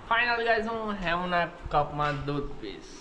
Final guys હું હેવના કપમાં દૂધ પીશ.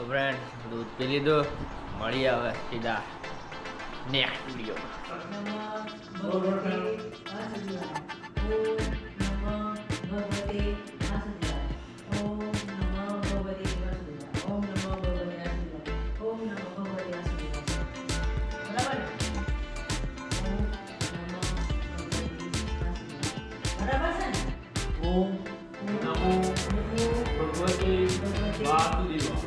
ફ્રેન્ડ દૂધ પી લીધું. મળી આવે સીધા નેક્સ્ટ વિડીયો. ઓમ નમો ભગવતે વાસુદેવાય.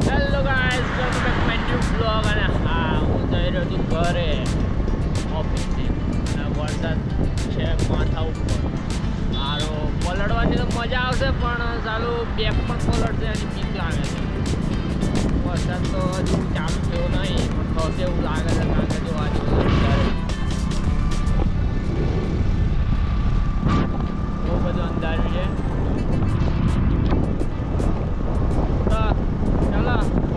Hello guys, welcome back to my new blog. અને હા, હું જઈ રહ્યો છું ઘરે ઓફિસથી. અને વરસાદ છે માથા ઉપર. મારો પલળવાની તો મજા આવશે, પણ સાલું બેગ પણ પલળશે એની બીક લાગે છે. વરસાદ તો હજુ ચાલુ થયો નહીં, પણ થશે એવું લાગે છે. કારણ કે જો આજુ બહુ બધું અંધારું છે.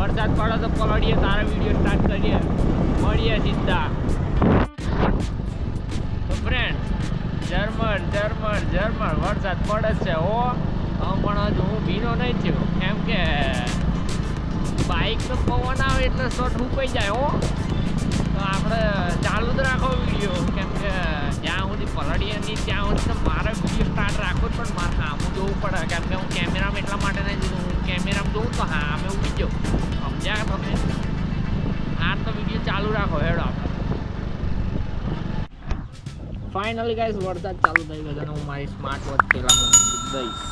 વરસાદ પડે તો પલળીએ, તારા વિડીયો સ્ટાર્ટ કરીએ, મળીએ સીધા. તો ફ્રેન્ડ ઝરમર વરસાદ પડે છે હો. પણ હજુ હું ભીનો નહીં થયો, કેમ કે બાઇકનો પવન આવે એટલે શોર્ટ ઉપાઈ જાય હો. તો આપણે ચાલુ જ રાખો વિડીયો, કેમ કે જ્યાં સુધી પલળીએ નહીં ત્યાં સુધી તો મારે વિડીયો સ્ટાર્ટ રાખવો જ, પણ મારે સામું જોવું પડે. કેમ કે હું કેમેરામાં એટલા માટે નહીં જોઉં, હું કેમેરામાં જોઉં તો હા અમે ઉભી જાઉં. સમજ્યા તમે? આ તો વિડીયો ચાલુ રાખો. હેડો આપણે ફાઇનલી ગાઈસ વરસાદ ચાલુ થઈ ગયો છે અને હું મારી સ્માર્ટ વોચ પેલામાં દઈશ.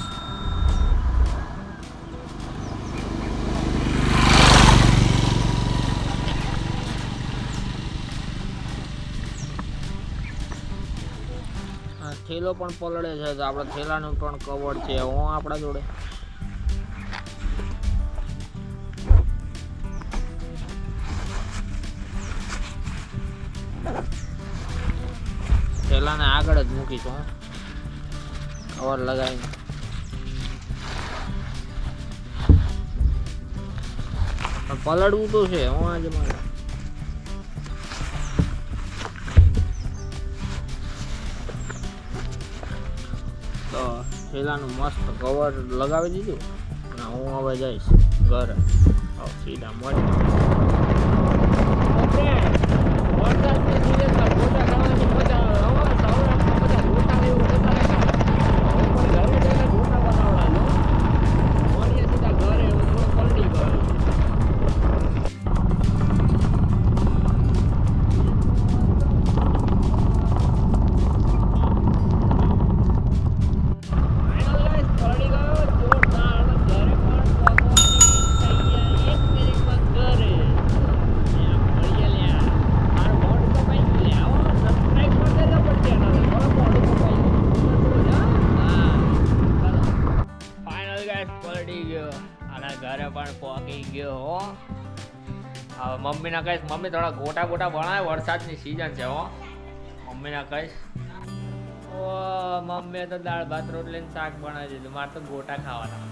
થેલો પણ પલળે છે, તો આપણે થેલાનું પણ કવર છે હું આપણા જોડે. થેલાને આગળ જ મૂકીશું હું કવર લગાવીને. પણ પલળવું તો છે હું આજે મારે. તો થેલાનું મસ્ત કવર લગાવી દીધું અને હું હવે જઈશ ઘરે. સીધા મળી વરસાદની સિઝનમાં ગોટા ખાવાની મજા આવે. સૌરાષ્ટ્રમાં બધા ગોટા એવું બધા ઘરે જઈને ગોટા બનાવડાનો. મળીએ સીધા ઘરે. હું થોડો પલટી ગયો. ઘરે પણ પહોંચી ગયો હો. હવે મમ્મીને કહીશ, મમ્મી થોડા ગોટા ગોટા બનાવે, વરસાદની સિઝન છે હો. મમ્મીને કહીશ. ઓ મમ્મીએ તો દાળ ભાત રોટલી ને શાક બનાવી દીધું, મારે તો ગોટા ખાવાના.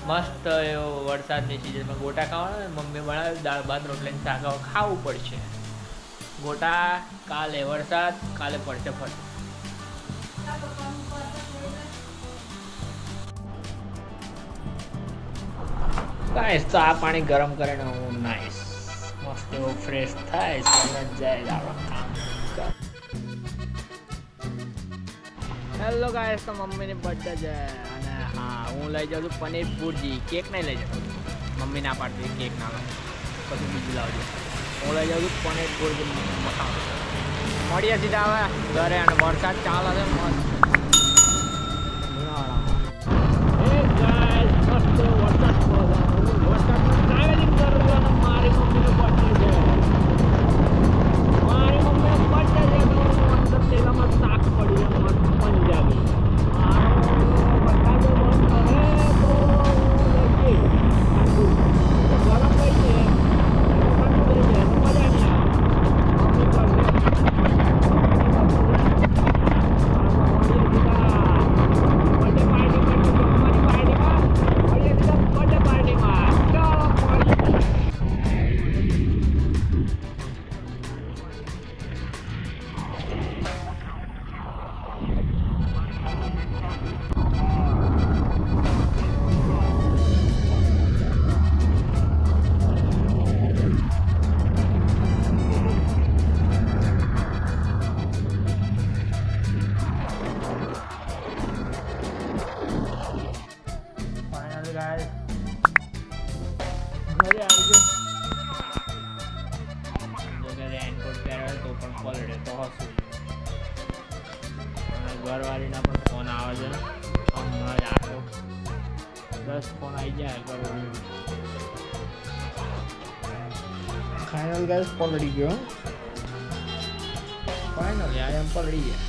મસ્ત એવું વરસાદની સિઝનમાં ગોટા ખાવાના. મમ્મી બનાવ્યું દાળ ભાત રોટલી ને શાક. ખાવું પડશે ગોટા. કાલે વરસાદ, કાલે પડશે ફરશે. ગાઈસ તો આ પાણી ગરમ કરીને હું નાઈશ, મસ્ત એવું ફ્રેશ થાય સમજ જાય આપણું કામ. હેલો ગાઈસ, તો મમ્મીની બર્થડે છે અને હા હું લઈ જાઉં છું પનીર ભુરજી. કેક નહીં લઈ જાઉં, મમ્મી ના પાડતી કેક ના લાવ, બધું બીજું લાવજો. હું લઈ જાઉં છું પનીર ભુરજી મસાલો. મળીએ સીધા હવે ઘરે, અને વરસાદ ચાલે છે મસ્ત. guys, ઘરે આવી ગયો. જો રેનકોટ પહેર્યો તો પણ પલડે તો હસું. ઘરવાળીના પણ ફોન આવે છે. હમણાં જ આખો 10 ફોન આવી જાય ઘરવાળી. ફાઇનલ ગાઈસ પલડી ગયો. ફાઇનલ યાર એમ પલડી ગયા.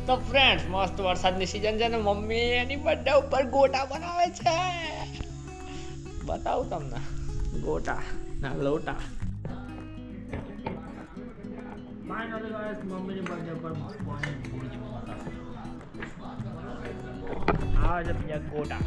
તો ફ્રેન્ડ્સ મસ્ત વરસાદની સિઝન છે ને મમ્મી એની બર્થડે ઉપર ગોટા બનાવે છે. બતાવું તમને ગોટા ના લોટા. ફાઇનલી ગાઈસ મમ્મીની બર્થડે ઉપર આવે છે બીજા ગોટા.